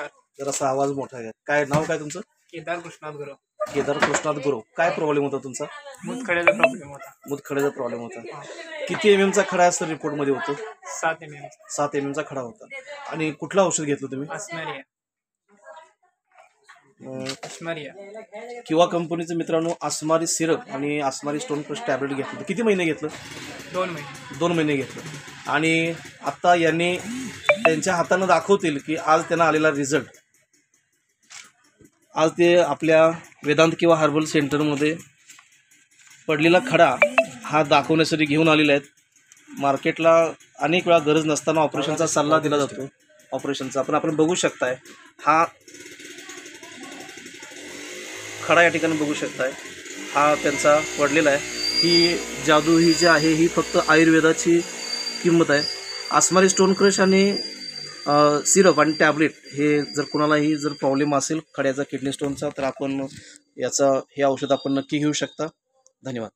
नमस्कार. जरासा आवाज मोठा आहे. काय नाव काय तुमचं? केदार कृष्णात गुरु. केदार कृष्णात गुरु. काय प्रॉब्लेम होता तुमचा? मुतखड्याचा प्रॉब्लेम होता. मुतखड्याचा प्रॉब्लेम होता. किती MM चा खडा असं रिपोर्ट मध्ये होतो? 7 mm. 7 MM चा खडा होता. आणि कुठलं औषध घेतलं तुम्ही? अस्मरिया. किंवा कंपनीचं मित्रांनो आसमारी सिरप आणि आसमारी स्टोन क्रश टॅबलेट घेतलं. किती महिने घेतलं? 2 महिने घेतलं. आणि आता यांनी त्यांच्या हातानं दाखवतील की आज त्यांना आलेला रिझल्ट. आज ते आपल्या वेदांत किंवा हर्बल सेंटरमध्ये पडलेला खडा हा दाखवण्यासाठी घेऊन आलेले आहेत. मार्केटला अनेक वेळा गरज नसताना ऑपरेशनचा सल्ला दिला जातो ऑपरेशनचा, पण आपण बघू शकताय हा खडा या ठिकाणी बघू शकताय. हा त्यांचा पडलेला आहे. ही जादू ही जी आहे ही फक्त आयुर्वेदाची किंमत आहे. आसमारी स्टोन क्रश आणि सिरप आणि टॅबलेट हे जर कोणालाही जर प्रॉब्लेम असेल खड्याचा, किडनी स्टोनचा, तर आपण हे औषध आपण नक्की घेऊ शकता. धन्यवाद.